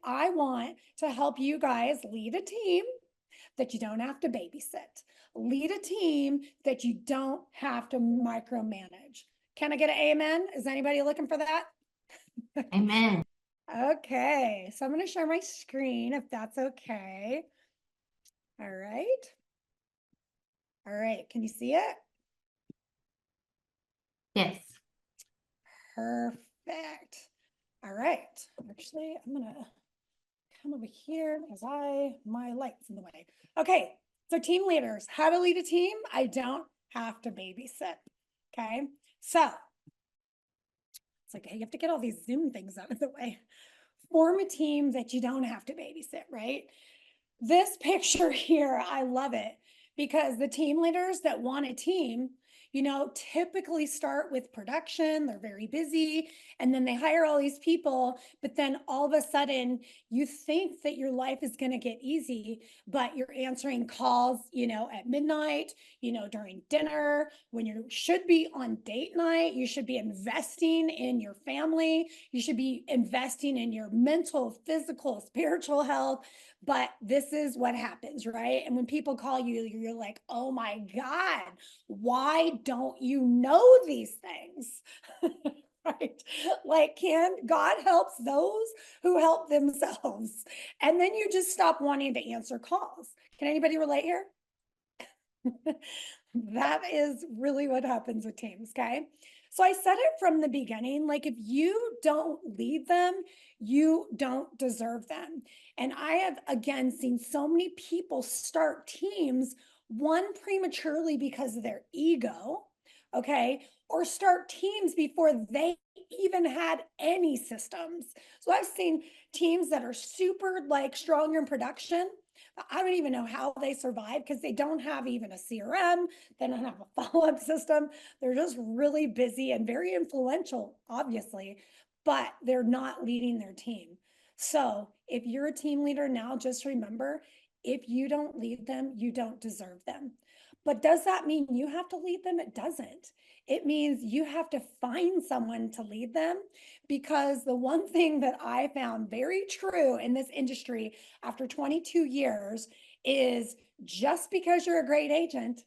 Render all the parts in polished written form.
I want to help you guys lead a team that you don't have to babysit, lead a team that you don't have to micromanage. Can I get an amen? Is anybody looking for that? Amen. Okay, so I'm going to share my screen if that's okay. All right. All right, can you see it? Yes. Perfect. All right. Actually, I'm going to come over here because my light's in the way. Okay, so team leaders, how to lead a team. I don't have to babysit. Okay, so it's like, hey, you have to get all these Zoom things out of the way. Form a team that you don't have to babysit, right? This picture here, I love it because the team leaders that want a team, typically start with production. They're very busy and then they hire all these people. But then all of a sudden, you think that your life is going to get easy, but you're answering calls, at midnight, during dinner, when you should be on date night. You should be investing in your family. You should be investing in your mental, physical, spiritual health. But this is what happens, right? And when people call you, you're like, oh my God, why don't you know these things? Right? Like, God helps those who help themselves. And then you just stop wanting to answer calls. Can anybody relate here? That is really what happens with teams, okay? So I said it from the beginning, like if you don't lead them, you don't deserve them. And I have, again, seen so many people start teams, one prematurely because of their ego, okay? Or start teams before they even had any systems. So I've seen teams that are super like strong in production. I don't even know how they survive because they don't have even a CRM. They don't have a follow-up system. They're just really busy and very influential, obviously, but they're not leading their team. So if you're a team leader now, just remember, if you don't lead them, you don't deserve them. But does that mean you have to lead them? It doesn't. It means you have to find someone to lead them, because the one thing that I found very true in this industry after 22 years is just because you're a great agent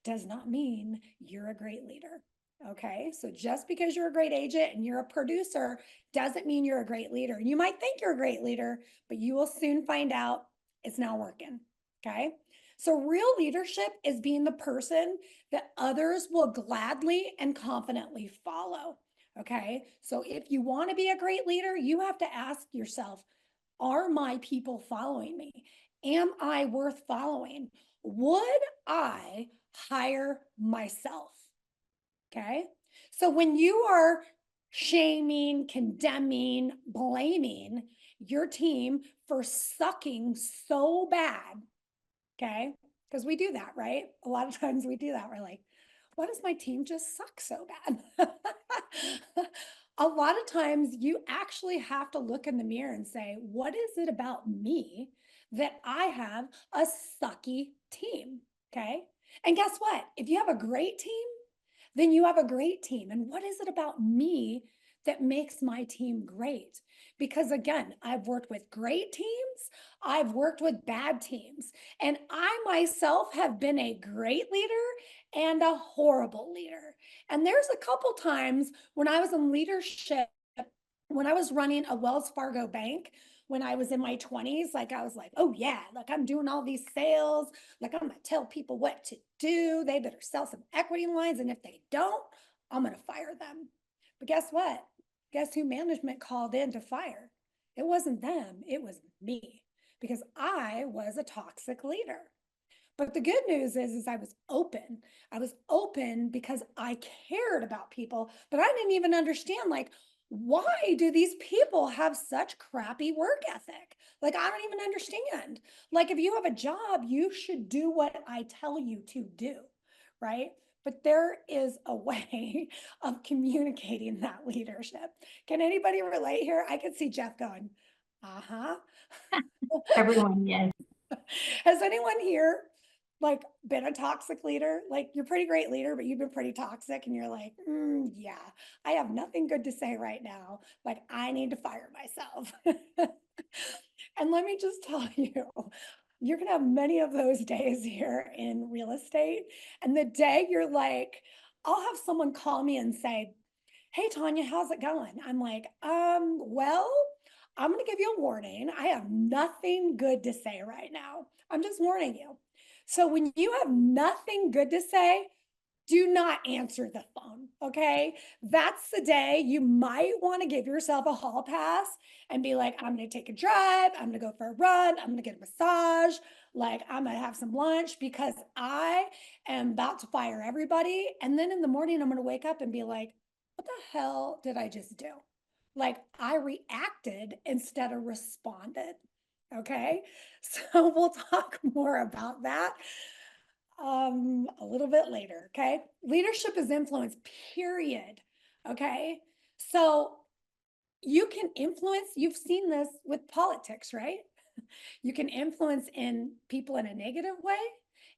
does not mean you're a great leader. Okay, so just because you're a great agent and you're a producer doesn't mean you're a great leader. You might think you're a great leader, but you will soon find out it's not working. Okay, so real leadership is being the person that others will gladly and confidently follow. Okay, so if you want to be a great leader, you have to ask yourself, are my people following me? Am I worth following? Would I hire myself? Okay. So when you are shaming, condemning, blaming your team for sucking so bad, okay, because we do that, right? A lot of times we do that. We're like, why does my team just suck so bad? A lot of times you actually have to look in the mirror and say, what is it about me that I have a sucky team? Okay. And guess what? If you have a great team, then you have a great team. And what is it about me that makes my team great? Because again, I've worked with great teams, I've worked with bad teams, and I myself have been a great leader and a horrible leader. And there's a couple times when I was in leadership, when I was running a Wells Fargo bank, when I was in my 20s, like I was like, oh yeah, like I'm doing all these sales, like I'm gonna tell people what to do. They better sell some equity lines. And if they don't, I'm gonna fire them. But guess what? Guess who management called in to fire? It wasn't them, it was me, because I was a toxic leader. But the good news is I was open. I was open because I cared about people, but I didn't even understand, like, why do these people have such crappy work ethic? Like, I don't even understand. Like, if you have a job, you should do what I tell you to do, right? But there is a way of communicating that leadership. Can anybody relate here? I can see Jeff going, uh-huh. Everyone, yes. Has anyone here like been a toxic leader? Like you're a pretty great leader, but you've been pretty toxic and you're like, yeah, I have nothing good to say right now. Like I need to fire myself. And let me just tell you, you're going to have many of those days here in real estate. And the day you're like, I'll have someone call me and say, hey, Tanya, how's it going? I'm like, well, I'm going to give you a warning. I have nothing good to say right now. I'm just warning you. So when you have nothing good to say, do not answer the phone. Okay. That's the day you might want to give yourself a hall pass and be like, I'm going to take a drive. I'm going to go for a run. I'm going to get a massage. Like, I'm going to have some lunch because I am about to fire everybody. And then in the morning, I'm going to wake up and be like, what the hell did I just do? Like, I reacted instead of responded. Okay. So we'll talk more about that a little bit later. Okay. Leadership is influence, period. Okay. So you can influence, you've seen this with politics, right? You can influence in people in a negative way,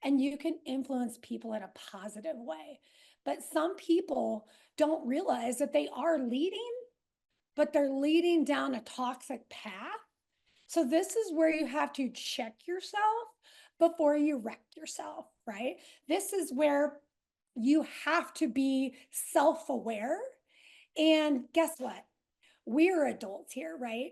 and you can influence people in a positive way. But some people don't realize that they are leading, but they're leading down a toxic path. So this is where you have to check yourself before you wreck yourself, right? This is where you have to be self-aware. And guess what? We're adults here, right?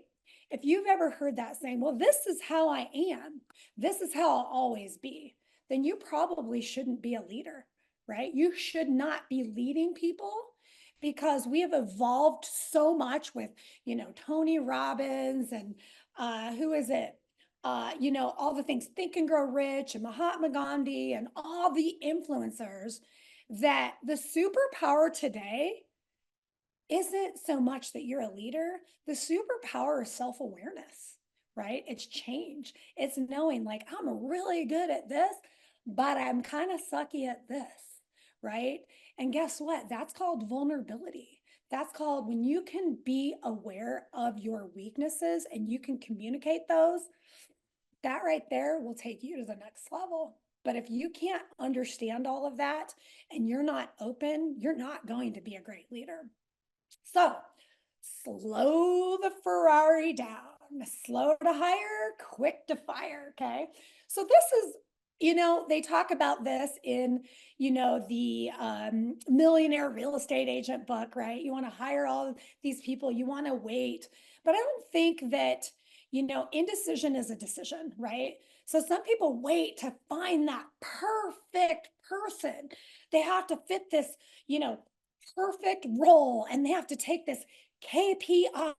If you've ever heard that saying, well, this is how I am, this is how I'll always be, then you probably shouldn't be a leader, right? You should not be leading people because we have evolved so much with, Tony Robbins and who is it? All the things Think and Grow Rich and Mahatma Gandhi and all the influencers that the superpower today isn't so much that you're a leader. The superpower is self-awareness, right? It's change. It's knowing like I'm really good at this, but I'm kind of sucky at this, right? And guess what? That's called vulnerability. That's called when you can be aware of your weaknesses and you can communicate those, that right there will take you to the next level. But if you can't understand all of that and you're not open, you're not going to be a great leader. So slow the Ferrari down, slow to hire, quick to fire. Okay. So this is, they talk about this in, the Millionaire Real Estate Agent book, right? You want to hire all these people, you want to wait. But I don't think that, indecision is a decision, right? So some people wait to find that perfect person. They have to fit this, perfect role and they have to take this KPI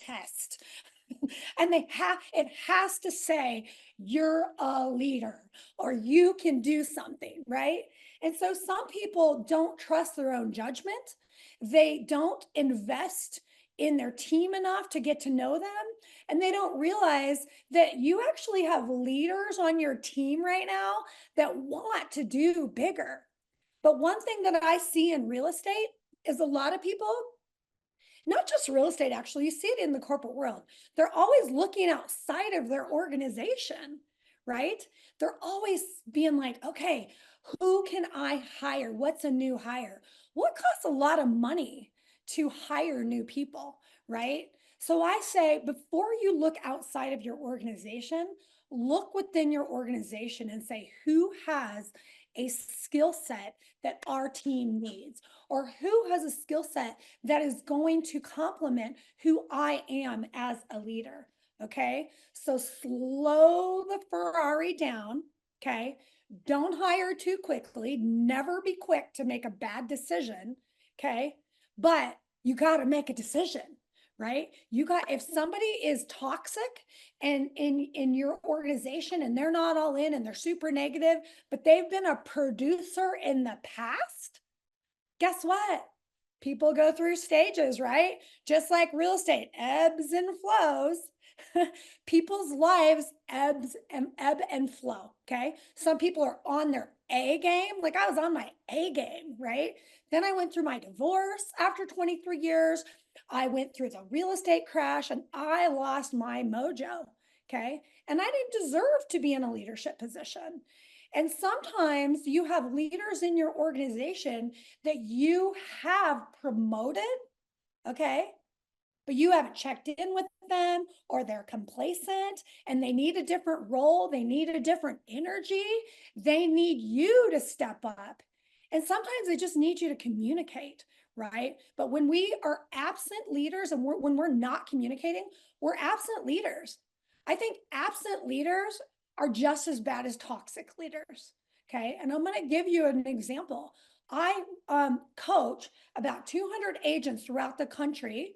test and it has to say you're a leader or you can do something, right? And so some people don't trust their own judgment. They don't invest in their team enough to get to know them, and they don't realize that you actually have leaders on your team right now that want to do bigger. But one thing that I see in real estate is a lot of people, not just real estate, actually, you see it in the corporate world. They're always looking outside of their organization, right? They're always being like, okay, who can I hire? What's a new hire? What costs a lot of money to hire new people, right? So I say, before you look outside of your organization, look within your organization and say, who has a skill set that our team needs, or who has a skill set that is going to complement who I am as a leader. Okay. So slow the Ferrari down. Okay. Don't hire too quickly. Never be quick to make a bad decision. Okay. But you got to make a decision, right? If somebody is toxic and in your organization and they're not all in and they're super negative, but they've been a producer in the past, guess what? People go through stages, right? Just like real estate, ebbs and flows. People's lives ebb and flow. Okay. Some people are on their A game. Like I was on my A game, right? Then I went through my divorce after 23 years. I went through the real estate crash and I lost my mojo. Okay. And I didn't deserve to be in a leadership position. And sometimes you have leaders in your organization that you have promoted, okay? but you haven't checked in with them, or they're complacent and they need a different role, they need a different energy, they need you to step up. And sometimes they just need you to communicate, right? But when we are absent leaders and when we're not communicating, we're absent leaders. I think absent leaders are just as bad as toxic leaders. Okay. And I'm going to give you an example. I coach about 200 agents throughout the country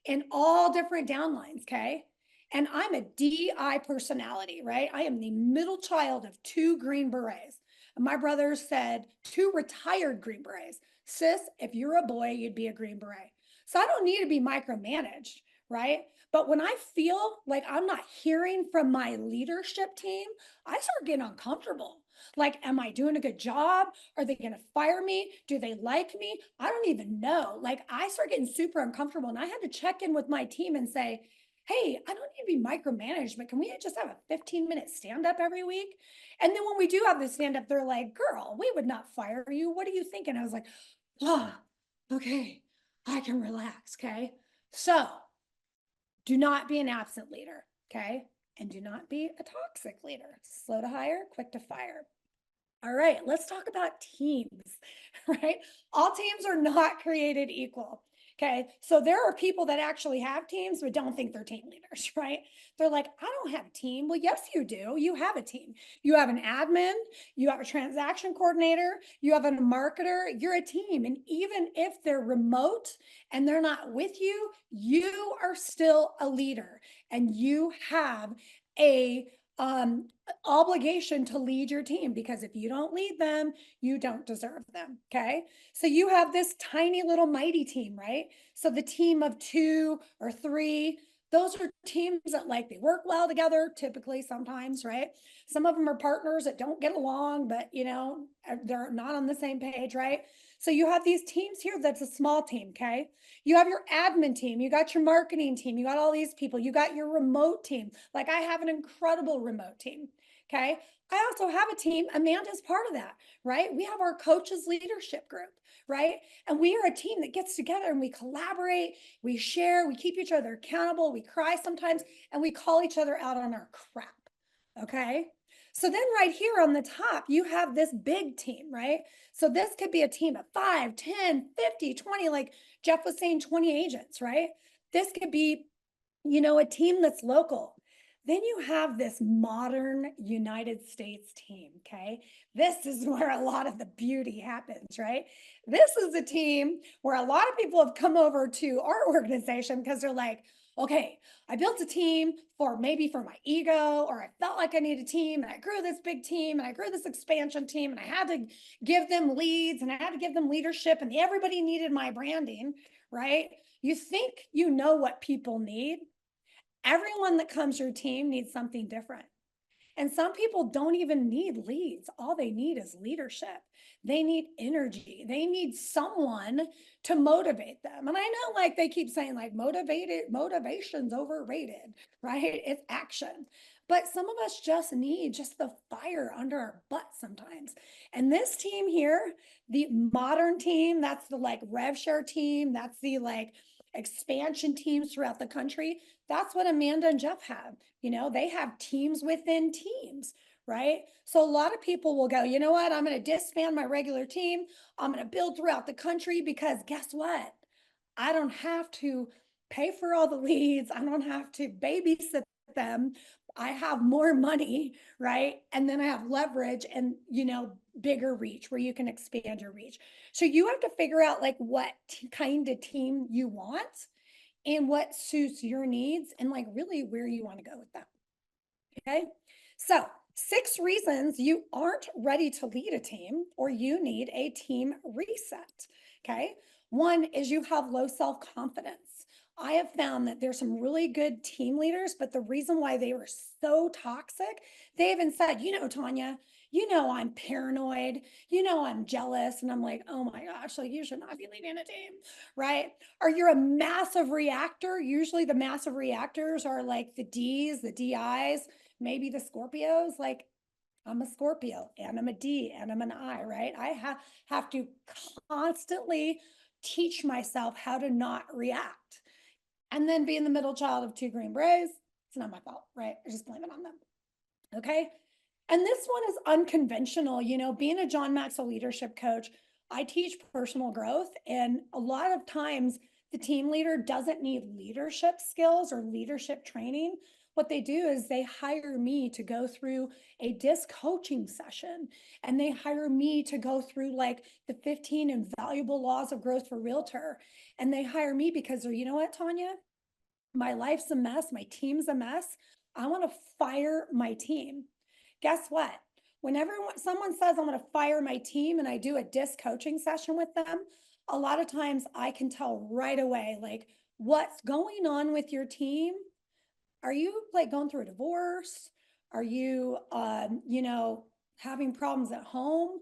in all different downlines. Okay. And I'm a DI personality, right? I am the middle child of two Green Berets. And my brother said, two retired Green Berets. Sis, if you're a boy, you'd be a Green Beret. So I don't need to be micromanaged, right? But when I feel like I'm not hearing from my leadership team, I start getting uncomfortable. Like, am I doing a good job? Are they going to fire me? Do they like me? I don't even know. Like, I start getting super uncomfortable. And I had to check in with my team and say, hey, I don't need to be micromanaged, but can we just have a 15-minute stand up every week? And then when we do have the stand up, they're like, girl, we would not fire you. What are you thinking? I was like, oh, okay, I can relax. Okay. So do not be an absent leader. Okay. And do not be a toxic leader. Slow to hire, quick to fire. All right, let's talk about teams, right? All teams are not created equal. Okay, so there are people that actually have teams but don't think they're team leaders, right? They're like, I don't have a team. Well, yes, you do. You have a team. You have an admin, you have a transaction coordinator, you have a marketer. You're a team. And even if they're remote and they're not with you, you are still a leader and you have a obligation to lead your team, because if you don't lead them, you don't deserve them. Okay. So you have this tiny little mighty team, right? So the team of 2 or 3, those are teams that like they work well together, typically, sometimes, right? Some of them are partners that don't get along, but they're not on the same page, right? So you have these teams here that's a small team. Okay. You have your admin team, you got your marketing team, you got all these people, you got your remote team. Like, I have an incredible remote team. Okay. I also have a team. Amanda's part of that, right? We have our coaches leadership group, right? And we are a team that gets together and we collaborate, we share, we keep each other accountable, we cry sometimes, and we call each other out on our crap. Okay. So then right here on the top, you have this big team, right? So this could be a team of 5, 10, 50, 20, like Jeff was saying, 20 agents, right? This could be, a team that's local. Then you have this modern United States team. Okay. This is where a lot of the beauty happens, right? This is a team where a lot of people have come over to our organization because they're like, okay, I built a team for my ego, or I felt like I needed a team, and I grew this big team and I grew this expansion team, and I had to give them leads and I had to give them leadership, and everybody needed my branding, right? You think you know what people need. Everyone that comes to your team needs something different. And some people don't even need leads. All they need is leadership. They need energy. They need someone to motivate them. And I know, like, they keep saying, like, motivation's overrated, right? It's action. But some of us just need just the fire under our butt sometimes. And this team here, the modern team, that's the like rev share team, that's the like expansion teams throughout the country. That's what Amanda and Jeff have. They have teams within teams, right? So a lot of people will go, you know what? I'm going to disband my regular team. I'm going to build throughout the country, because guess what? I don't have to pay for all the leads. I don't have to babysit them. I have more money, right? And then I have leverage and, bigger reach where you can expand your reach. So you have to figure out like what kind of team you want and what suits your needs, and like really where you want to go with that. Okay. So 6 reasons you aren't ready to lead a team or you need a team reset. Okay. One is you have low self-confidence. I have found that there's some really good team leaders, but the reason why they were so toxic, they even said, Tanya, I'm paranoid, I'm jealous. And I'm like, oh my gosh, like, you should not be leading a team, right? Or you're a massive reactor. Usually the massive reactors are like the D's, the DIs, maybe the Scorpios. Like, I'm a Scorpio and I'm a D and I'm an I, right? I have to constantly teach myself how to not react. And then being the middle child of 2 Green Berets, it's not my fault, right? I just blame it on them. Okay. And this one is unconventional. Being a John Maxwell leadership coach, I teach personal growth. And a lot of times, the team leader doesn't need leadership skills or leadership training. What they do is they hire me to go through a disc coaching session, and they hire me to go through like the 15 invaluable laws of growth for realtor. And they hire me because they're, you know what, Tanya? My life's a mess. My team's a mess. I want to fire my team. Guess what? Whenever someone says I'm going to fire my team and I do a disc coaching session with them, a lot of times I can tell right away, like, what's going on with your team. Are you like going through a divorce? Are you, having problems at home?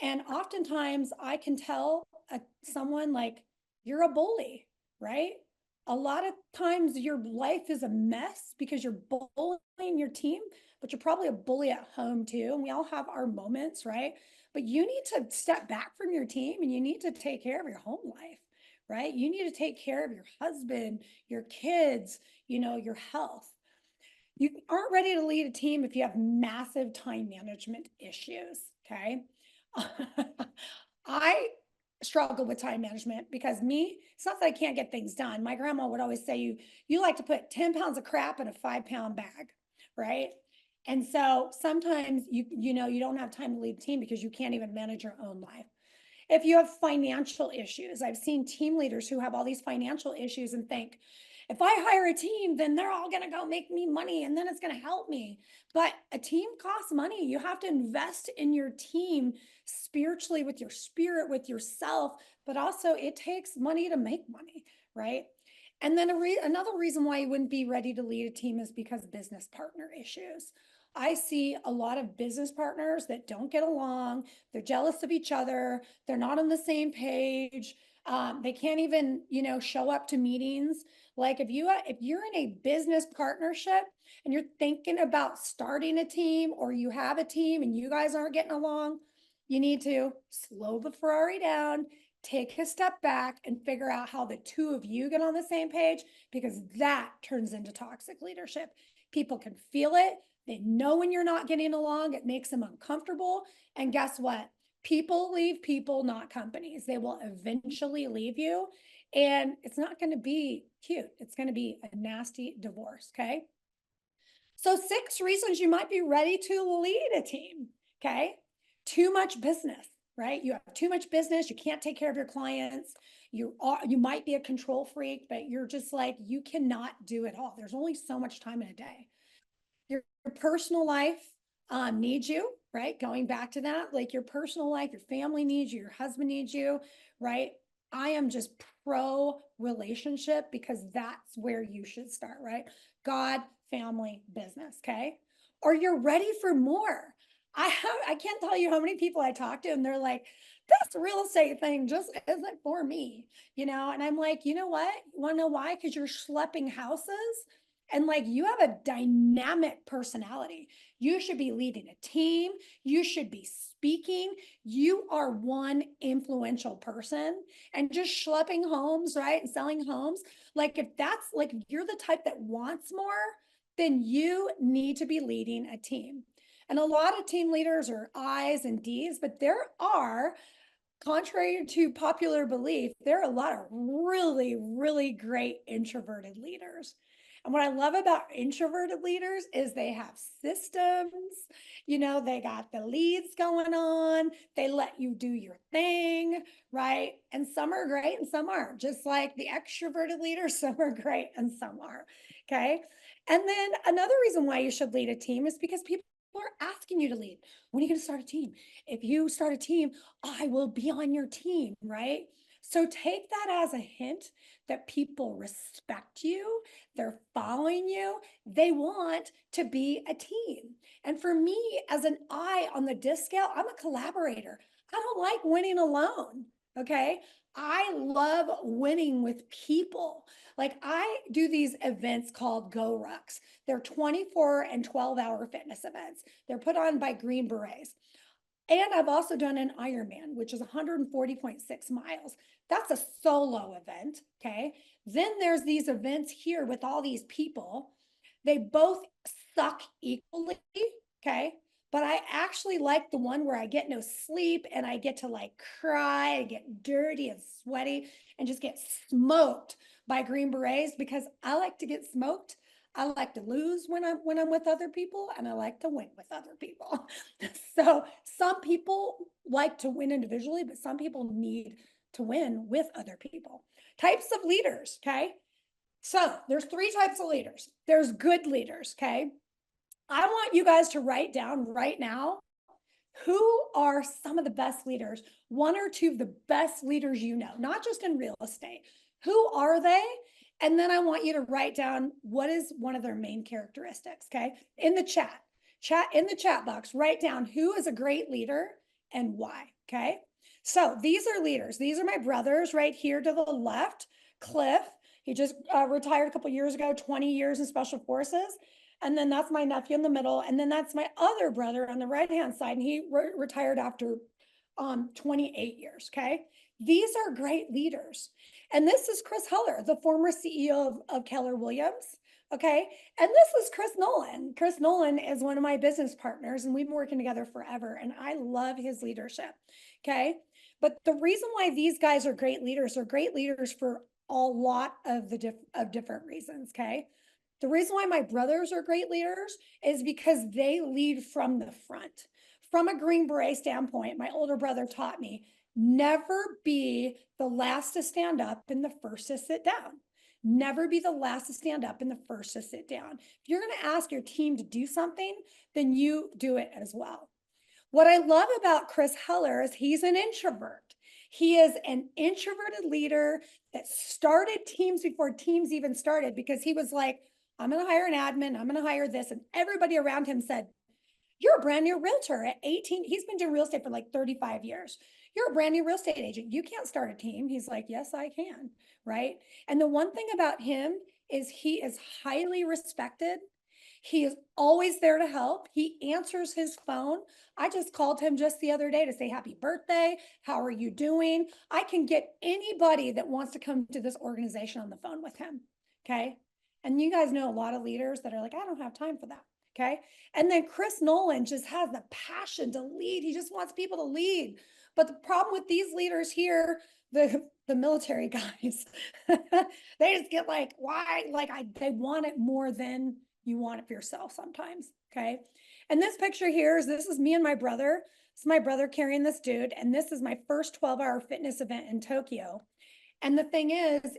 And oftentimes I can tell someone like, you're a bully, right? A lot of times your life is a mess because you're bullying your team, but you're probably a bully at home too. And we all have our moments, right? But you need to step back from your team and you need to take care of your home life, right? You need to take care of your husband, your kids, your health. You aren't ready to lead a team if you have massive time management issues. Okay. I struggle with time management because it's not that I can't get things done. My grandma would always say, you like to put 10 pounds of crap in a 5-pound bag, right? And so sometimes you don't have time to lead a team because you can't even manage your own life. If you have financial issues, I've seen team leaders who have all these financial issues and think, if I hire a team, then they're all going to go make me money and then it's going to help me. But a team costs money. You have to invest in your team spiritually, with your spirit, with yourself, but also it takes money to make money, right? And then another reason why you wouldn't be ready to lead a team is because business partner issues. I see a lot of business partners that don't get along. They're jealous of each other. They're not on the same page. They can't even, show up to meetings. Like if you're in a business partnership and you're thinking about starting a team, or you have a team and you guys aren't getting along, you need to slow the Ferrari down, take a step back, and figure out how the two of you get on the same page, because that turns into toxic leadership. People can feel it. They know when you're not getting along, it makes them uncomfortable. And guess what? People leave people, not companies. They will eventually leave you. And it's not going to be cute. It's going to be a nasty divorce. Okay. So, 6 reasons you might be ready to lead a team. Okay. Too much business, right? You have too much business. You can't take care of your clients. You might be a control freak, but you're just like, you cannot do it all. There's only so much time in a day. Your personal life needs you, right? Going back to that, like your personal life, your family needs you, your husband needs you, right? I am just pro relationship because that's where you should start, right? God, family, business, okay? Or you're ready for more. I can't tell you how many people I talk to and they're like, this real estate thing just isn't for me, And I'm like, you know what? You want to know why? Because you're schlepping houses and like you have a dynamic personality. You should be leading a team. You should be speaking. You are one influential person, and just schlepping homes, right? And selling homes. Like if that's like, if you're the type that wants more, then you need to be leading a team. And a lot of team leaders are I's and D's, but there are, contrary to popular belief, there are a lot of really, really great introverted leaders. And what I love about introverted leaders is they have systems, they got the leads going on, they let you do your thing, right? And some are great and some aren't. Just like the extroverted leaders, some are great and some are. Okay. And then another reason why you should lead a team is because people are asking you to lead. When are you going to start a team? If you start a team, I will be on your team, right? So take that as a hint that people respect you, they're following you, they want to be a team. And for me, as an I on the disc scale, I'm a collaborator. I don't like winning alone. Okay. I love winning with people. Like I do these events called Go Rucks. They're 24 and 12-hour fitness events. They're put on by Green Berets. And I've also done an Ironman, which is 140.6 miles. That's a solo event. Okay. Then there's these events here with all these people. They both suck equally. Okay. But I actually like the one where I get no sleep and I get to like cry, I get dirty and sweaty and just get smoked by Green Berets because I like to get smoked. I like to lose when I'm with other people, and I like to win with other people. So some people like to win individually, but some people need to win with other people. Types of leaders, okay? So there's three types of leaders. There's good leaders, okay? I want you guys to write down right now who are some of the best leaders, one or two of the best leaders you know, not just in real estate. Who are they? And then I want you to write down what is one of their main characteristics, okay? In the chat box, write down who is a great leader and why, okay? So these are leaders. These are my brothers right here to the left. Cliff, he just retired a couple years ago, 20 years in special forces. And then that's my nephew in the middle. And then that's my other brother on the right-hand side. And he retired after 28 years, okay? These are great leaders. And this is Chris Heller, the former CEO of Keller Williams, okay? And this is Chris Nolan. Chris Nolan is one of my business partners, and we've been working together forever, and I love his leadership, okay? But the reason why these guys are great leaders for a lot of different reasons, okay? The reason why my brothers are great leaders is because they lead from the front. From a Green Beret standpoint, my older brother taught me never be the last to stand up and the first to sit down. Never be the last to stand up and the first to sit down. If you're going to ask your team to do something, then you do it as well. What I love about Chris Heller is he's an introvert. He is an introverted leader that started teams before teams even started because he was like, I'm going to hire an admin. I'm going to hire this. And everybody around him said, you're a brand new realtor at 18. He's been doing real estate for like 35 years. You're a brand new real estate agent. You can't start a team. He's like, yes, I can. Right. And the one thing about him is he is highly respected. He is always there to help. He answers his phone. I just called him just the other day to say happy birthday. How are you doing? I can get anybody that wants to come to this organization on the phone with him. Okay. And you guys know a lot of leaders that are like, I don't have time for that. Okay. And then Chris Nolan just has the passion to lead. He just wants people to lead. But the problem with these leaders here, the military guys, they just get like, why? Like they want it more than you want it for yourself sometimes. Okay. And this picture here this is me and my brother. This is my brother carrying this dude. And this is my first 12-hour fitness event in Tokyo. And the thing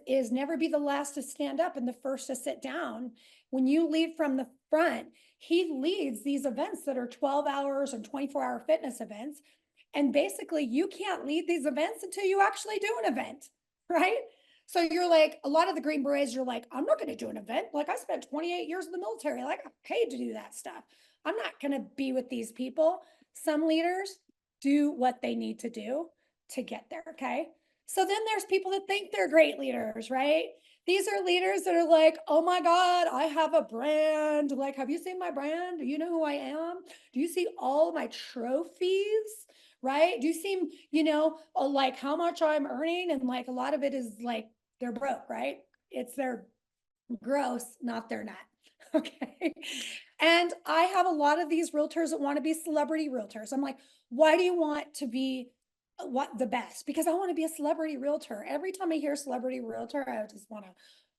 is never be the last to stand up and the first to sit down. When you lead from the front, he leads these events that are 12 hours and 24-hour fitness events. And basically you can't lead these events until you actually do an event, right? So you're like, a lot of the Green Berets, you're like, I'm not going to do an event. Like I spent 28 years in the military. Like I'm paid to do that stuff. I'm not going to be with these people. Some leaders do what they need to do to get there. Okay. So then there's people that think they're great leaders, right? These are leaders that are like, oh my God, I have a brand. Like, have you seen my brand? Do you know who I am? Do you see all my trophies? Right? Do you see, like how much I'm earning? And like a lot of it is like they're broke, right? It's their gross, not their net. Okay. And I have a lot of these realtors that want to be celebrity realtors. I'm like, why do you want to be what the best? Because I want to be a celebrity realtor. Every time I hear celebrity realtor, I just want to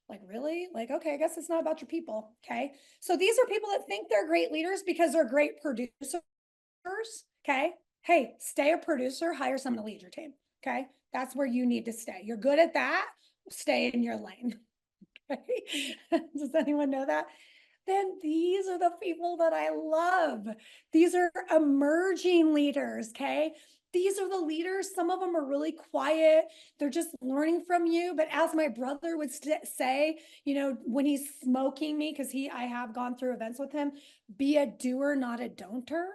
like, really? Like, okay, I guess it's not about your people. Okay. So these are people that think they're great leaders because they're great producers. Okay. Hey, stay a producer, hire someone to lead your team. Okay. That's where you need to stay. You're good at that. Stay in your lane. Okay. Does anyone know that? Then these are the people that I love. These are emerging leaders. Okay. These are the leaders. Some of them are really quiet. They're just learning from you. But as my brother would say, when he's smoking me, because I have gone through events with him, be a doer, not a don'ter.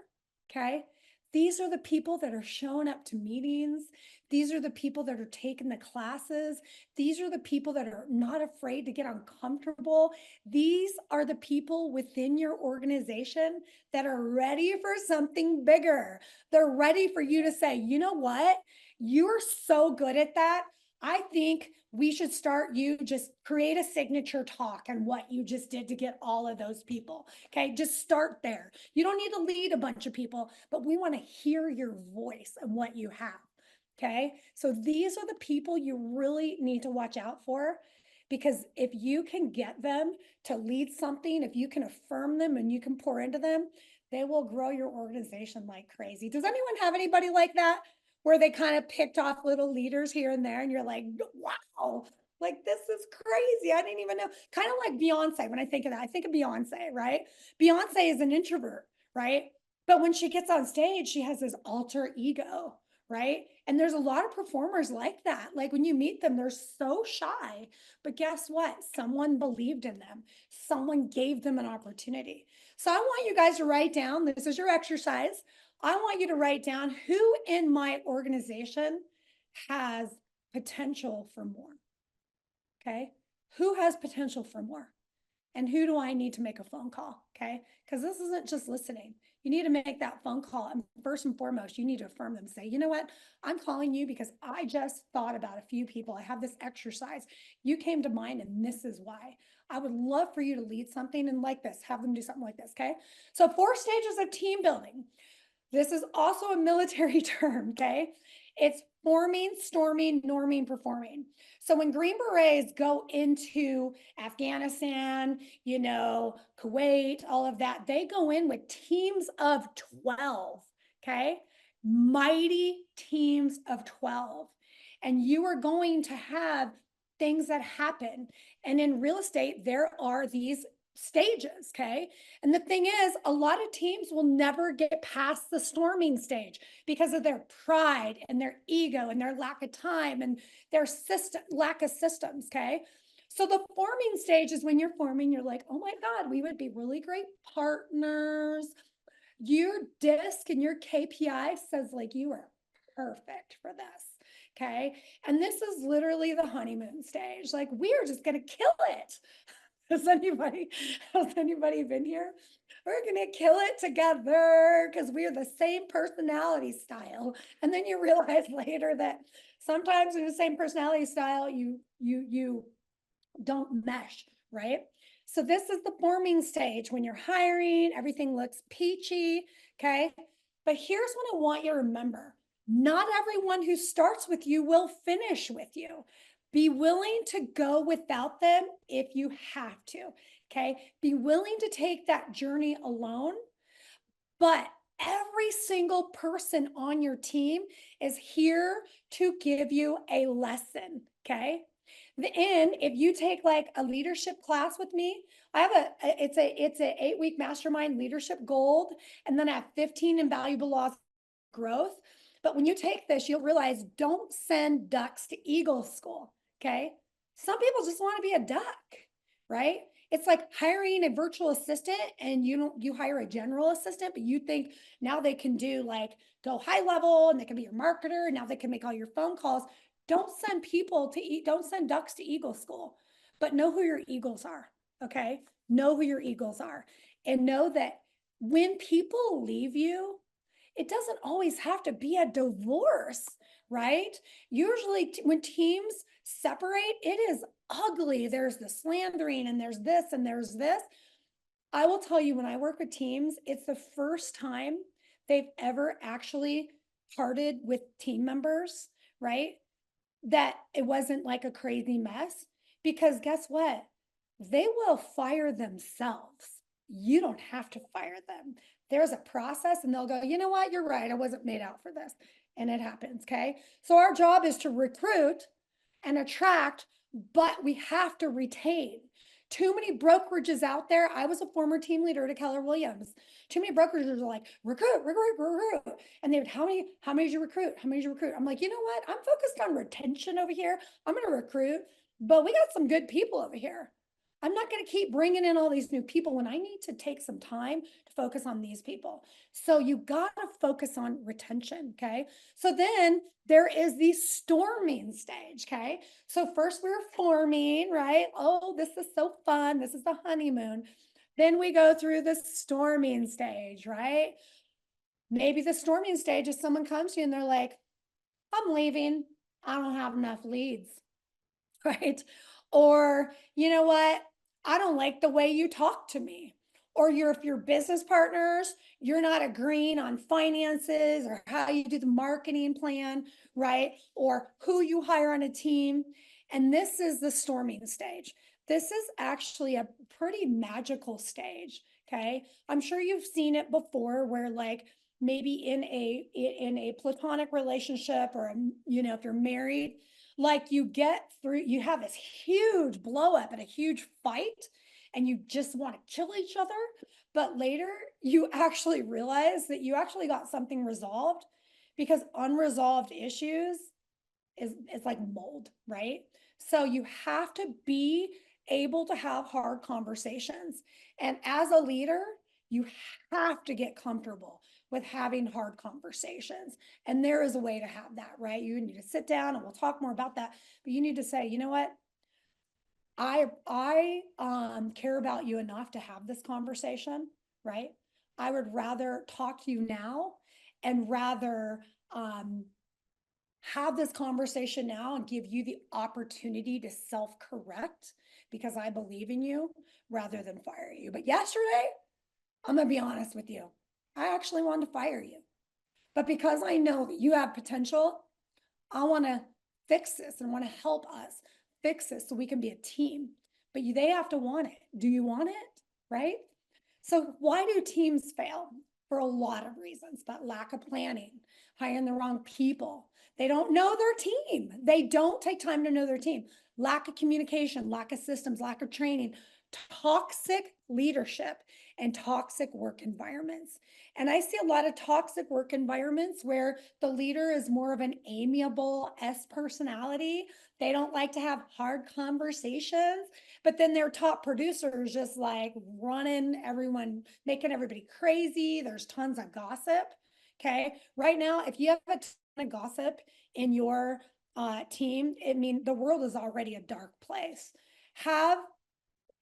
Okay. These are the people that are showing up to meetings. These are the people that are taking the classes. These are the people that are not afraid to get uncomfortable. These are the people within your organization that are ready for something bigger. They're ready for you to say, you know what? You're so good at that. I think we should start you just create a signature talk on what you just did to get all of those people. Okay, just start there. You don't need to lead a bunch of people, but we want to hear your voice and what you have. Okay, so these are the people you really need to watch out for, because if you can get them to lead something, if you can affirm them and you can pour into them, they will grow your organization like crazy. Does anyone have anybody like that, where they kind of picked off little leaders here and there and you're like, wow, like this is crazy. I didn't even know. Kind of like Beyonce. When I think of that, I think of Beyonce, right? Beyonce is an introvert, right? But when she gets on stage, she has this alter ego, right? And there's a lot of performers like that. Like when you meet them, they're so shy. But guess what? Someone believed in them. Someone gave them an opportunity. So I want you guys to write down, this is your exercise. I want you to write down who in my organization has potential for more. Okay. Who has potential for more? And who do I need to make a phone call? Okay. Because this isn't just listening. You need to make that phone call. And first and foremost, you need to affirm them. Say, you know what? I'm calling you because I just thought about a few people. I have this exercise. You came to mind, and this is why. I would love for you to lead something and like this, have them do something like this. Okay. So, 4 stages of team building. This is also a military term, okay? It's forming, storming, norming, performing. So when Green Berets go into Afghanistan, Kuwait, all of that, they go in with teams of 12, okay? Mighty teams of 12. And you are going to have things that happen. And in real estate, there are these stages, okay? And the thing is, a lot of teams will never get past the storming stage because of their pride and their ego and their lack of time and their lack of systems, okay? So the forming stage is when you're forming, you're like, oh my God, we would be really great partners. Your disc and your KPI says like you are perfect for this. Okay. And this is literally the honeymoon stage. Like we are just going to kill it. Has anybody been here? We're gonna kill it together because we're the same personality style. And then you realize later that sometimes in the same personality style, you don't mesh, right? So this is the forming stage when you're hiring, everything looks peachy, okay? But here's what I want you to remember. Not everyone who starts with you will finish with you. Be willing to go without them if you have to, okay? Be willing to take that journey alone, but every single person on your team is here to give you a lesson, okay? And if you take like a leadership class with me, I have it's a 8-week mastermind leadership gold, and then I have 15 invaluable laws of growth. But when you take this, you'll realize don't send ducks to eagle school. Okay. Some people just want to be a duck, right? It's like hiring a virtual assistant and you hire a general assistant, but you think now they can do like go high level and they can be your marketer. And now they can make all your phone calls. Don't send ducks to eagle school, but know who your eagles are. Okay. Know who your eagles are and know that when people leave you, it doesn't always have to be a divorce, right? Usually when teams separate, it is ugly. There's the slandering and there's this and there's this. I will tell you, when I work with teams, it's the first time they've ever actually parted with team members, right? That it wasn't like a crazy mess, because guess what? They will fire themselves. You don't have to fire them. There's a process and they'll go, you know what? You're right. I wasn't made out for this. And it happens. Okay. So our job is to recruit and attract, but we have to retain. Too many brokerages out there. I was a former team leader at Keller Williams. Too many brokerages are like, recruit, recruit, recruit. And they would, how many did you recruit? How many did you recruit? I'm like, you know what? I'm focused on retention over here. I'm going to recruit, but we got some good people over here. I'm not going to keep bringing in all these new people when I need to take some time to focus on these people. So you got to focus on retention. Okay. So then there is the storming stage. Okay. So first we're forming, right? Oh, this is so fun. This is the honeymoon. Then we go through the storming stage, right? Maybe the storming stage is someone comes to you and they're like, I'm leaving. I don't have enough leads. Right? Or, you know what? I don't like the way you talk to me. Or if you're business partners, you're not agreeing on finances or how you do the marketing plan, right? Or who you hire on a team. And this is the storming stage. This is actually a pretty magical stage. Okay. I'm sure you've seen it before where like maybe in a platonic relationship or if you're married, like you get through, you have this huge blow up and a huge fight, and you just want to kill each other. But later, you actually realize that you actually got something resolved because unresolved issues is like mold, right? So you have to be able to have hard conversations. And as a leader, you have to get comfortable with having hard conversations. And there is a way to have that, right? You need to sit down and we'll talk more about that. But you need to say, you know what? I care about you enough to have this conversation, right? I would rather talk to you now and rather have this conversation now and give you the opportunity to self-correct because I believe in you rather than fire you. But yesterday, I'm going to be honest with you. I actually wanted to fire you. But because I know that you have potential, I want to fix this and want to help us fix this so we can be a team. But they have to want it. Do you want it? Right? So why do teams fail? For a lot of reasons, but lack of planning, hiring the wrong people. They don't know their team. They don't take time to know their team. Lack of communication, lack of systems, lack of training, toxic leadership, and toxic work environments. And I see a lot of toxic work environments where the leader is more of an amiable S personality. They don't like to have hard conversations, but then their top producers just like running everyone, making everybody crazy. There's tons of gossip. Okay. Right now, if you have a ton of gossip in your team, the world is already a dark place. Have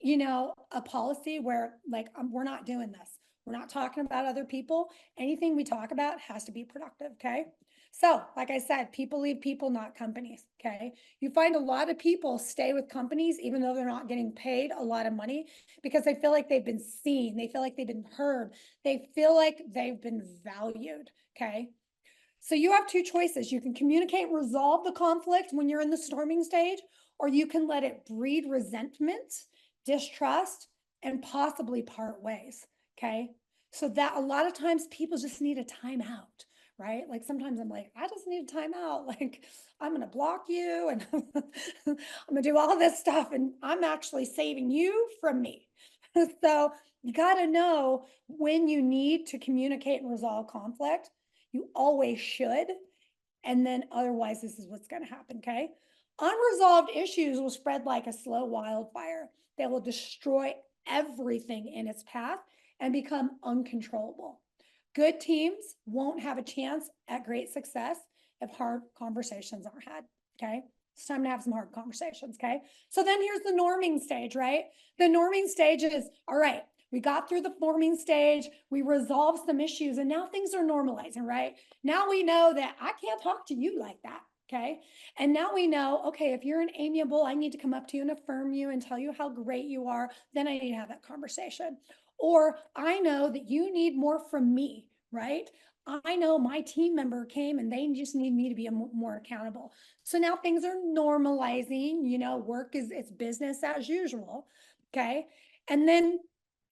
a policy where like we're not doing this. We're not talking about other people. Anything we talk about has to be productive. Okay. So, like I said, people leave people, not companies. Okay. You find a lot of people stay with companies even though they're not getting paid a lot of money because they feel like they've been seen. They feel like they've been heard. They feel like they've been valued. Okay. So you have two choices. You can communicate and resolve the conflict when you're in the storming stage, or you can let it breed resentment, distrust, and possibly part ways. Okay. So that a lot of times people just need a timeout, right? Like sometimes I'm like, I just need a timeout. Like I'm going to block you and I'm going to do all this stuff. And I'm actually saving you from me. So you got to know when you need to communicate and resolve conflict. You always should. And then otherwise, this is what's going to happen. Okay. Unresolved issues will spread like a slow wildfire. They will destroy everything in its path and become uncontrollable. Good teams won't have a chance at great success if hard conversations aren't had. Okay. It's time to have some hard conversations. Okay. So then here's the norming stage, right? The norming stage is all right. We got through the forming stage, we resolved some issues, and now things are normalizing, right? Now we know that I can't talk to you like that. Okay. And now we know, okay, if you're an amiable, I need to come up to you and affirm you and tell you how great you are. Then I need to have that conversation. Or I know that you need more from me, right? I know my team member came and they just need me to be more accountable. So now things are normalizing, work is it's business as usual. Okay. And then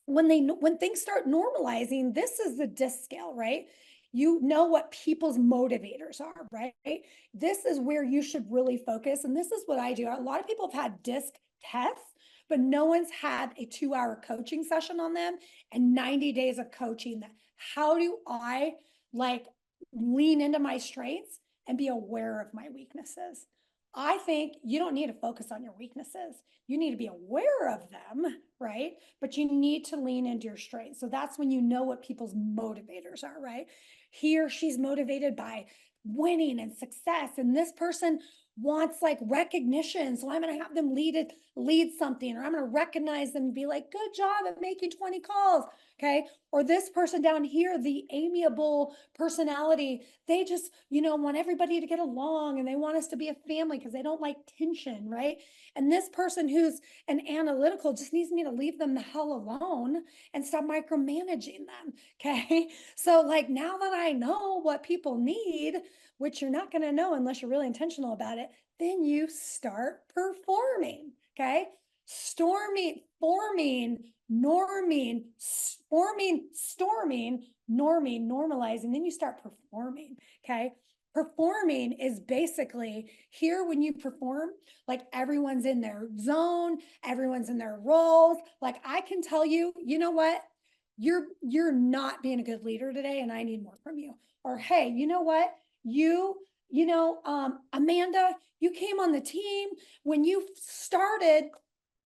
when things start normalizing, this is the DISC scale, right? You know what people's motivators are, right? This is where you should really focus. And this is what I do. A lot of people have had DISC tests, but no one's had a 2-hour coaching session on them and 90 days of coaching them. How do I like lean into my strengths and be aware of my weaknesses? I think you don't need to focus on your weaknesses. You need to be aware of them, right? But you need to lean into your strengths. So that's when you know what people's motivators are, right? He or she's motivated by winning and success. And this person wants like recognition. So I'm going to have them lead something, or I'm going to recognize them and be like, good job at making 20 calls. Okay. Or this person down here, the amiable personality, they just, want everybody to get along and they want us to be a family because they don't like tension, right? And this person who's an analytical just needs me to leave them the hell alone and stop micromanaging them. Okay. So, like, now that I know what people need, which you're not going to know unless you're really intentional about it, then you start performing. Okay. Forming, norming, storming, norming, normalizing, then you start performing. Okay. Performing is basically here when you perform, like everyone's in their zone, everyone's in their roles. Like I can tell you, you know what? You're not being a good leader today, and I need more from you. Or hey, you know what? Amanda, you came on the team when you started.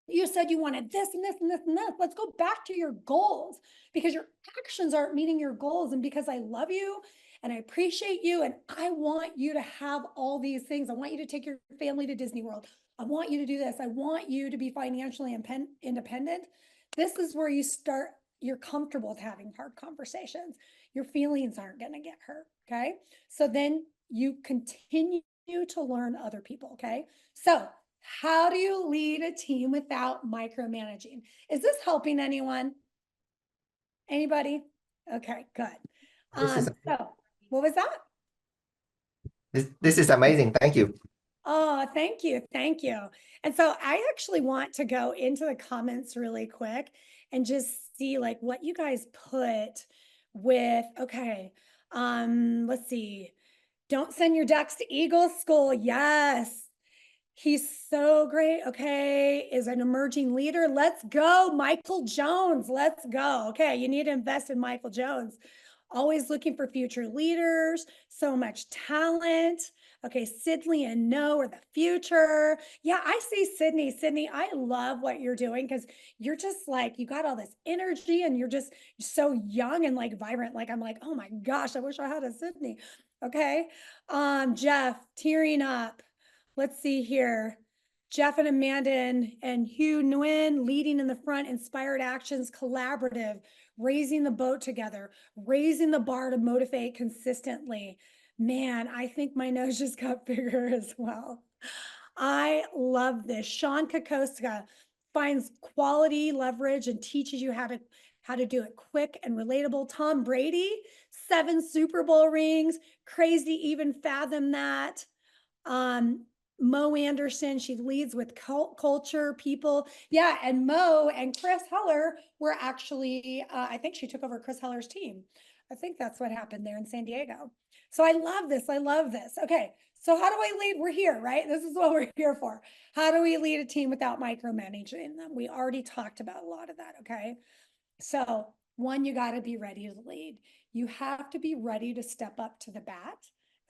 You said you wanted this and this and this and this. Let's go back to your goals because your actions aren't meeting your goals. And because I love you and I appreciate you and I want you to have all these things. I want you to take your family to Disney World. I want you to do this. I want you to be financially independent. This is where you're comfortable with having hard conversations. Your feelings aren't going to get hurt. Okay. So then you continue to learn other people. Okay. So how do you lead a team without micromanaging? Is this helping anyone? Anybody? Okay, good. This is So what was that? this is amazing. Thank you. Oh, thank you. Thank you. And so I actually want to go into the comments really quick and just see like what you guys put with, okay. Let's see. Don't send your ducks to Eagle School. Yes. He's so great. Okay. Is an emerging leader. Let's go. Michael Jones. Let's go. Okay. You need to invest in Michael Jones. Always looking for future leaders. So much talent. Okay. Sydney and No are the future. Yeah. I see Sydney. Sydney, I love what you're doing because you're just like, you got all this energy and you're just so young and like vibrant. Like, I'm like, oh my gosh, I wish I had a Sydney. Okay. Jeff, tearing up. Let's see here. Jeff and Amanda and Hugh Nguyen leading in the front, inspired actions, collaborative, raising the boat together, raising the bar to motivate consistently. Man, I think my nose just got bigger as well. I love this. Sean Kokoska finds quality leverage and teaches you how to do it quick and relatable. Tom Brady, 7 Super Bowl rings, crazy to even fathom that. Mo Anderson, she leads with culture, people. Yeah, and Mo and Chris Heller were actually, I think she took over Chris Heller's team. I think that's what happened there in San Diego. So I love this. I love this. Okay, so how do I lead? We're here, right? This is what we're here for. How do we lead a team without micromanaging them? We already talked about a lot of that, okay? So one, you got to be ready to lead. You have to be ready to step up to the bat,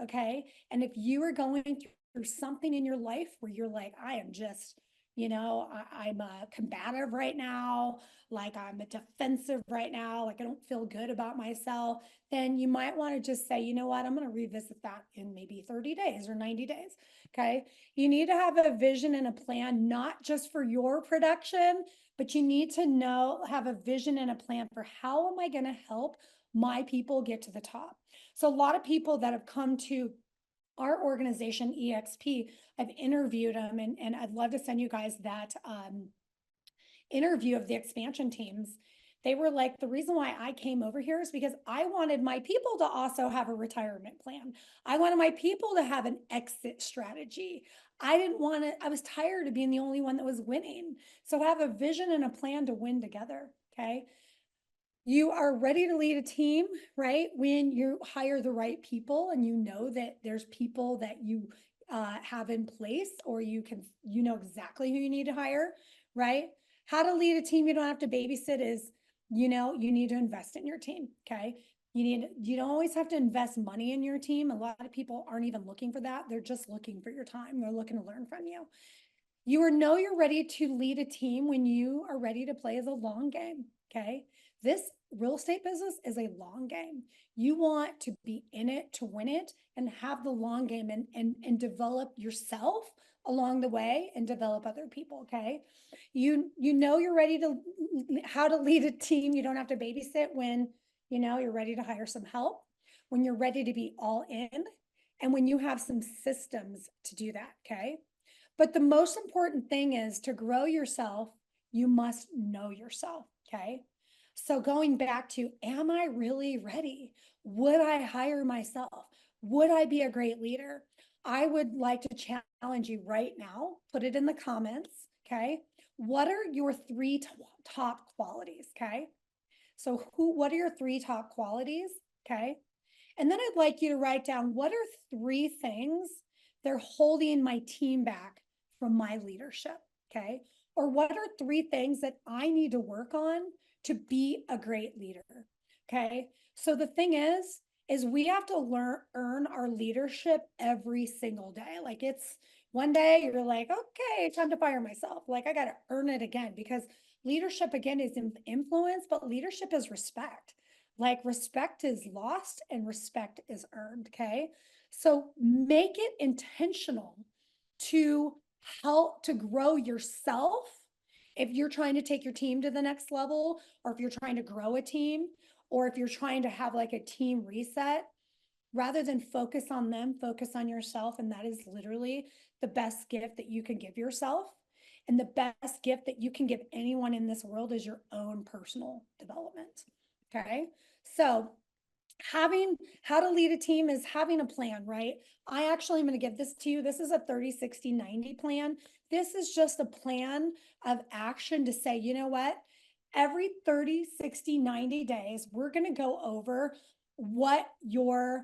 okay? And if you are going through something in your life where you're like, I am just, I'm combative right now, like I'm a defensive right now, like I don't feel good about myself, then you might want to just say, you know what, I'm going to revisit that in maybe 30 days or 90 days. Okay. You need to have a vision and a plan, not just for your production, but you need to have a vision and a plan for how am I going to help my people get to the top. So a lot of people that have come to our organization, EXP, I've interviewed them, and I'd love to send you guys that interview of the expansion teams. They were like, the reason why I came over here is because I wanted my people to also have a retirement plan. I wanted my people to have an exit strategy. I was tired of being the only one that was winning. So have a vision and a plan to win together. Okay. You are ready to lead a team, right? When you hire the right people and you know that there's people that you have in place, or you know exactly who you need to hire, right? How to lead a team you don't have to babysit is, you need to invest in your team. Okay. You don't always have to invest money in your team. A lot of people aren't even looking for that. They're just looking for your time. They're looking to learn from you. You're ready to lead a team when you are ready to play as a long game. Okay. This real estate business is a long game. You want to be in it to win it and have the long game and develop yourself along the way and develop other people. Okay. You're ready to how to lead a team. You don't have to babysit when you're ready to hire some help, when you're ready to be all in, and when you have some systems to do that. Okay. But the most important thing is to grow yourself, you must know yourself. Okay. So going back to, am I really ready? Would I hire myself? Would I be a great leader? I would like to challenge you right now. Put it in the comments. Okay. What are your three top qualities? Okay. So what are your three top qualities? Okay. And then I'd like you to write down, what are three things they're holding my team back from my leadership? Okay. Or what are three things that I need to work on to be a great leader? Okay. So the thing is we have to earn our leadership every single day. Like it's one day you're like, okay, time to fire myself. Like I got to earn it again, because leadership again is influence, but leadership is respect. Like respect is lost and respect is earned. Okay. So make it intentional to help to grow yourself. If you're trying to take your team to the next level, or if you're trying to grow a team, or if you're trying to have like a team reset, rather than focus on them, focus on yourself. And that is literally the best gift that you can give yourself. And the best gift that you can give anyone in this world is your own personal development. Okay. So having how to lead a team is having a plan, right? I actually am going to give this to you. This is a 30, 60, 90 plan. This is just a plan of action to say, you know what? Every 30, 60, 90 days, we're going to go over what your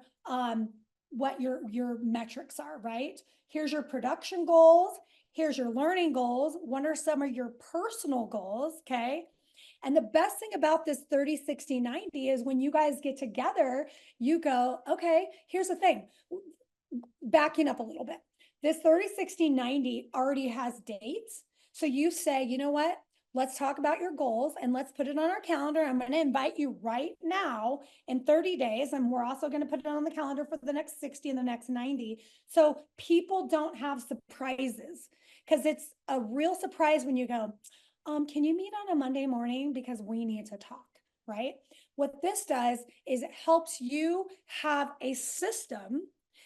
metrics are, right? Here's your production goals. Here's your learning goals. What are some of your personal goals? Okay. And the best thing about this 30, 60, 90 is when you guys get together, you go, okay, here's the thing. Backing up a little bit. This 30, 60, 90 already has dates. So you say, you know what? Let's talk about your goals and let's put it on our calendar. I'm going to invite you right now in 30 days. And we're also going to put it on the calendar for the next 60 and the next 90. So people don't have surprises, because it's a real surprise when you go, can you meet on a Monday morning because we need to talk, right? What this does is it helps you have a system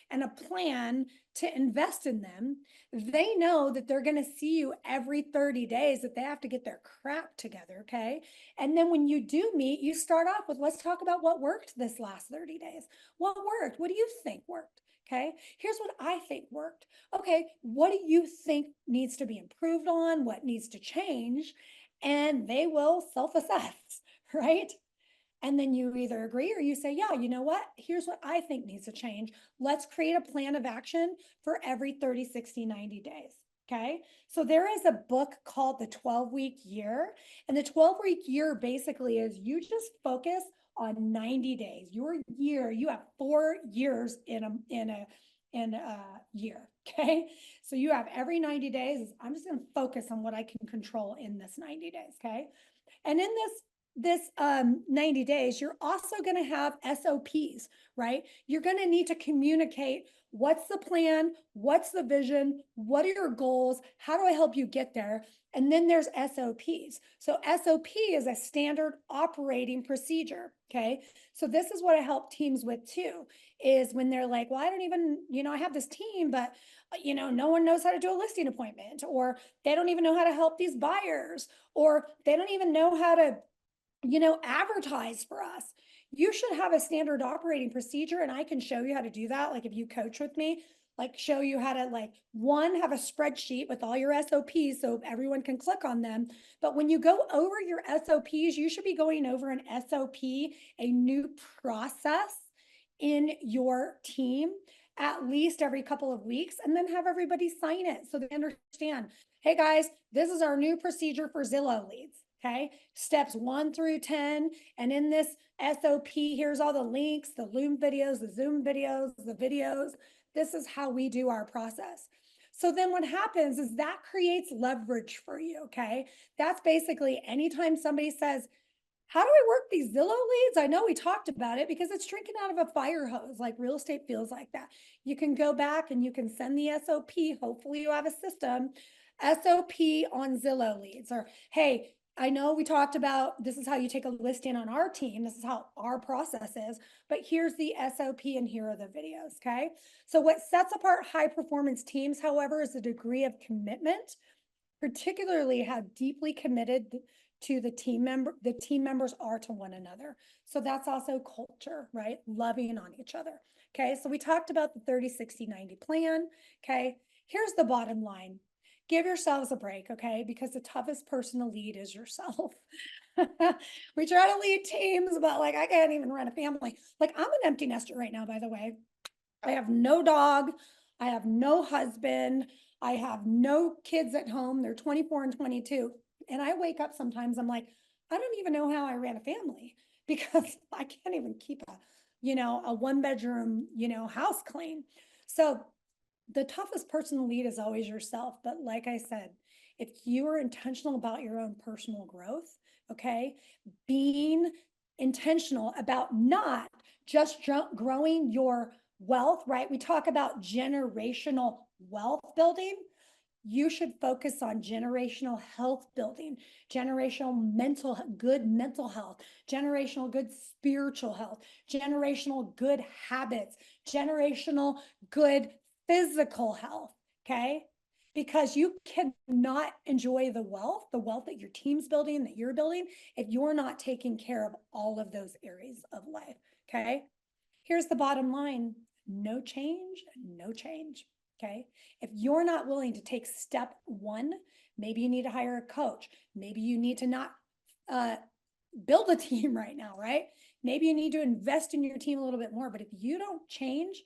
and a plan to invest in them. They know that they're going to see you every 30 days, that they have to get their crap together. Okay. And then when you do meet, you start off with, let's talk about what worked this last 30 days. What worked? What do you think worked? Okay. Here's what I think worked. Okay. What do you think needs to be improved on? What needs to change? And they will self-assess, right? And then you either agree or you say, yeah, you know what? Here's what I think needs to change. Let's create a plan of action for every 30, 60, 90 days. Okay. So there is a book called The 12-Week Year. And the 12-week year basically is you just focus on 90 days. Your year, you have 4 years in a year. Okay. So you have every 90 days. I'm just going to focus on what I can control in this 90 days. Okay. And in this 90 days, you're also going to have SOPs, right? You're going to need to communicate what's the plan, what's the vision, what are your goals, how do I help you get there? And then there's SOPs. So SOP is a standard operating procedure, okay? So this is what I help teams with too, is when they're like, well, I don't even, I have this team, but no one knows how to do a listing appointment, or they don't even know how to help these buyers, or they don't even know how to advertise for us. You should have a standard operating procedure, and I can show you how to do that. Like if you coach with me, like show you how to have a spreadsheet with all your SOPs so everyone can click on them. But when you go over your SOPs, you should be going over an SOP, a new process in your team at least every couple of weeks, and then have everybody sign it so they understand, hey guys, this is our new procedure for Zillow leads. Okay. Steps 1 through 10. And in this SOP, here's all the links, the Loom videos, the Zoom videos, the videos. This is how we do our process. So then what happens is that creates leverage for you. Okay. That's basically anytime somebody says, how do I work these Zillow leads? I know we talked about it because it's drinking out of a fire hose, like real estate feels like that. You can go back and you can send the SOP. Hopefully you have a system, SOP on Zillow leads, or hey, I know we talked about this is how you take a listing on our team. This is how our process is, but here's the SOP and here are the videos. Okay. So what sets apart high performance teams, however, is the degree of commitment, particularly how deeply committed to the team members are to one another. So that's also culture, right? Loving on each other. Okay. So we talked about the 30, 60, 90 plan. Okay. Here's the bottom line. Give yourselves a break, okay? Because the toughest person to lead is yourself. We try to lead teams, but like I can't even run a family. Like I'm an empty nester right now, by the way. I have no dog. I have no husband. I have no kids at home. They're 24 and 22. And I wake up sometimes, I'm like, I don't even know how I ran a family because I can't even keep a 1 bedroom, house clean. So the toughest person to lead is always yourself. But like I said, if you are intentional about your own personal growth, okay, being intentional about not just growing your wealth, right? We talk about generational wealth building. You should focus on generational health building, good mental health, generational good spiritual health, generational good habits, generational good physical health. Okay. Because you cannot enjoy the wealth that your team's building, that you're building, if you're not taking care of all of those areas of life. Okay. Here's the bottom line: no change, no change. Okay. If you're not willing to take step 1, maybe you need to hire a coach. Maybe you need to not build a team right now, right? Maybe you need to invest in your team a little bit more. But if you don't change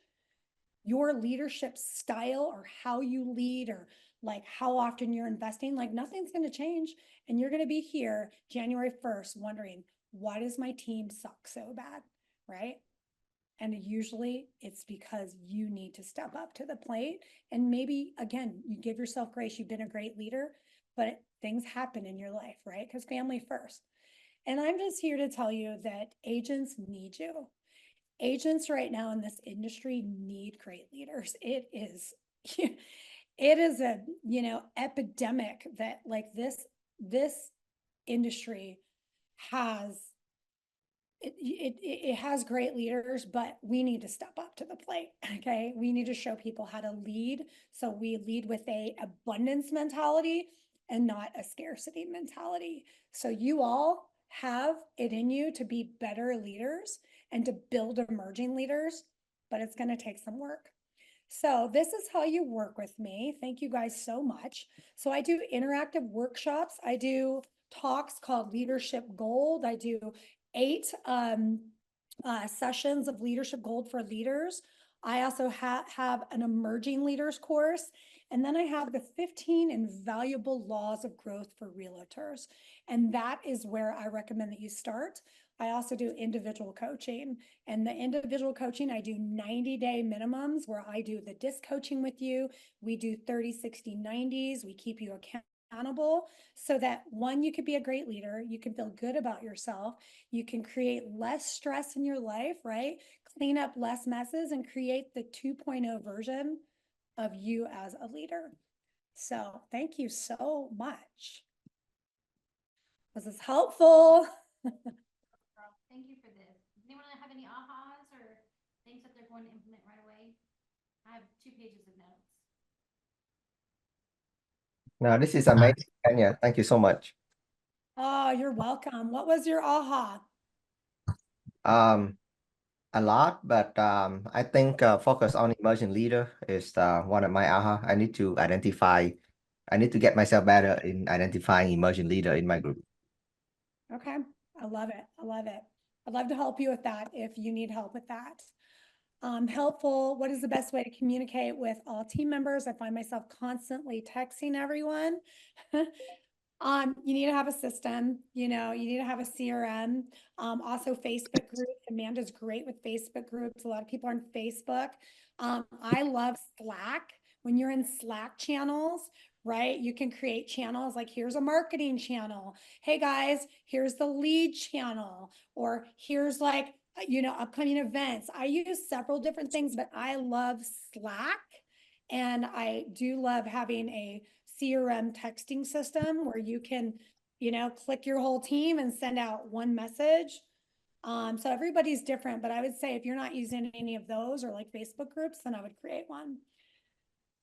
your leadership style or how you lead or like how often you're investing, like nothing's going to change. And you're going to be here January 1st wondering, why does my team suck so bad? Right. And usually it's because you need to step up to the plate. And maybe, again, you give yourself grace. You've been a great leader, but things happen in your life, right? Because family first. And I'm just here to tell you that agents need you. Agents right now in this industry need great leaders. It is, it is a, epidemic that like this industry has it has great leaders, but we need to step up to the plate. Okay. We need to show people how to lead. So we lead with a abundance mentality and not a scarcity mentality. So you all have it in you to be better leaders and to build emerging leaders, but it's going to take some work. So this is how you work with me. Thank you guys so much. So I do interactive workshops. I do talks called Leadership Gold. I do 8 sessions of Leadership Gold for leaders. I also have an emerging leaders course. And then I have the 15 invaluable laws of growth for realtors. And that is where I recommend that you start. I also do individual coaching, and the individual coaching, I do 90-day minimums where I do the disc coaching with you. We do 30, 60, 90s. We keep you accountable so that 1, you could be a great leader. You can feel good about yourself. You can create less stress in your life, right? Clean up less messes and create the 2.0 version of you as a leader. So thank you so much. Was this helpful? Thank you for this. Does anyone have any ahas or things that they're going to implement right away? I have 2 pages of notes. No, this is amazing, Tanya. Thank you so much. Oh, you're welcome. What was your aha? A lot, but I think focus on emerging leader is one of my aha. I need to get myself better in identifying emerging leader in my group. Okay. I love it. I love it. I'd love to help you with that if you need help with that. Helpful. What is the best way to communicate with all team members? I find myself constantly texting everyone. You need to have a system, you need to have a CRM. Also Facebook groups. Amanda's great with Facebook groups. A lot of people are on Facebook. I love Slack. When you're in Slack channels, right? You can create channels like here's a marketing channel. Hey guys, here's the lead channel, or here's like, upcoming events. I use several different things, but I love Slack. And I do love having a CRM texting system where you can, click your whole team and send out one message. So everybody's different, but I would say if you're not using any of those or like Facebook groups, then I would create one.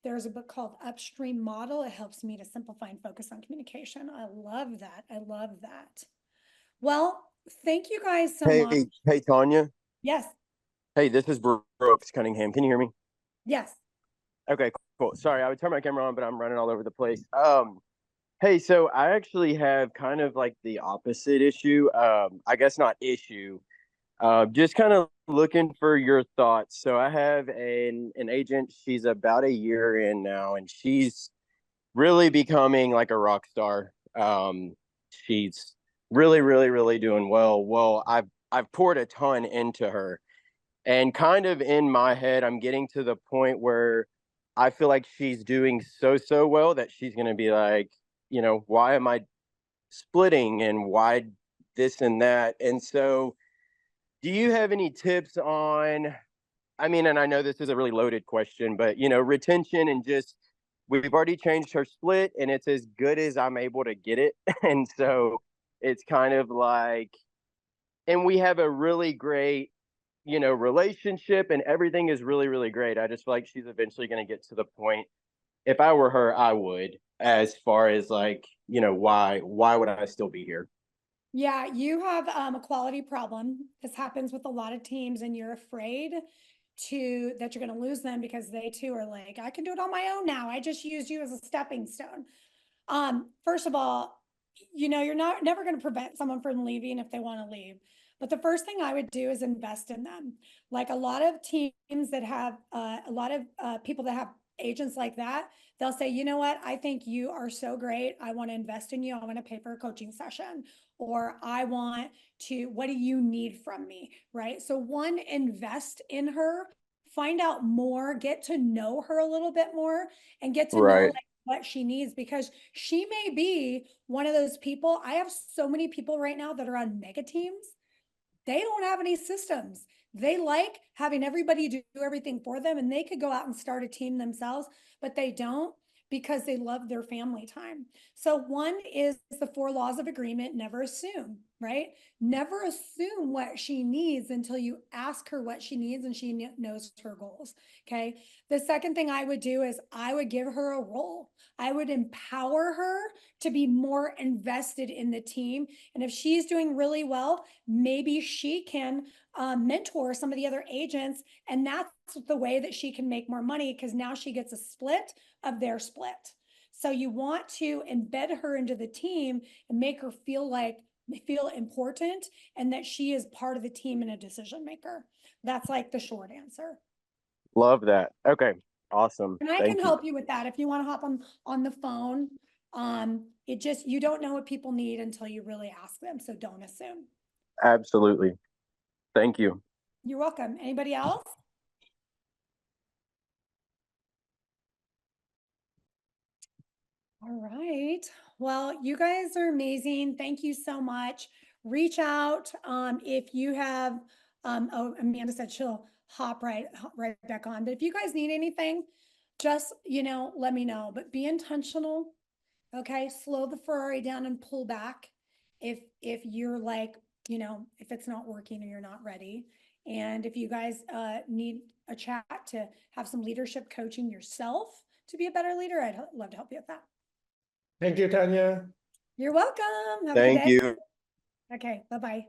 There's a book called Upstream Model. It helps me to simplify and focus on communication. I love that. I love that. Well, thank you guys so much. Hey, Tanya. Yes. Hey, this is Brooks Cunningham. Can you hear me? Yes. Okay, cool. Sorry, I would turn my camera on, but I'm running all over the place. Hey, so I actually have kind of like the opposite issue. I guess not issue. Just kind of looking for your thoughts. So I have an agent. She's about a year in now, and she's really becoming like a rock star. She's really, really, really doing well. Well, I've poured a ton into her, and kind of in my head, I'm getting to the point where I feel like she's doing so well that she's going to be like, why am I splitting and why this and that? And so, do you have any tips on, I mean, and I know this is a really loaded question, but, retention and just, we've already changed her split and it's as good as I'm able to get it. And so it's kind of like, and we have a really great, relationship and everything is really, really great. I just feel like she's eventually going to get to the point. If I were her, I would, as far as like, why would I still be here? Yeah, you have a quality problem. This happens with a lot of teams, and you're afraid that you're going to lose them because they too are like, I can do it on my own now. I just used you as a stepping stone. First of all, you're never going to prevent someone from leaving if they want to leave. But the first thing I would do is invest in them. Like a lot of teams that have a lot of people that have agents like that, they'll say, you know what, I think you are so great. I want to invest in you. I want to pay for a coaching session, or I want to, what do you need from me? Right. So one, invest in her, find out more, get to know her a little bit more, and get to know Right. like what she needs, because she may be one of those people. I have so many people right now that are on mega teams. They don't have any systems. They like having everybody do everything for them, and they could go out and start a team themselves, but they don't, because they love their family time. So one is the 4 laws of agreement. Never assume, right? Never assume what she needs until you ask her what she needs and she knows her goals. Okay. The second thing I would do is I would give her a role. I would empower her to be more invested in the team. And if she's doing really well, maybe she can mentor some of the other agents. And that's the way that she can make more money, because now she gets a split of their split. So you want to embed her into the team and make her feel important, and that she is part of the team and a decision maker. That's like the short answer. Love that. Okay. Awesome. And I Thank can you. help you with that if you want to hop on the phone. You don't know what people need until you really ask them. So don't assume. Absolutely. Thank you. You're welcome. Anybody else? All right. Well, you guys are amazing. Thank you so much. Reach out if you have. Oh, Amanda said she'll hop right back on. But if you guys need anything, just let me know. But be intentional. Okay, slow the Ferrari down and pull back if you're like, if it's not working or you're not ready. And if you guys need a chat to have some leadership coaching yourself to be a better leader, I'd love to help you with that. Thank you, Tanya. You're welcome. Have a good Thank day. you. Okay, bye-bye.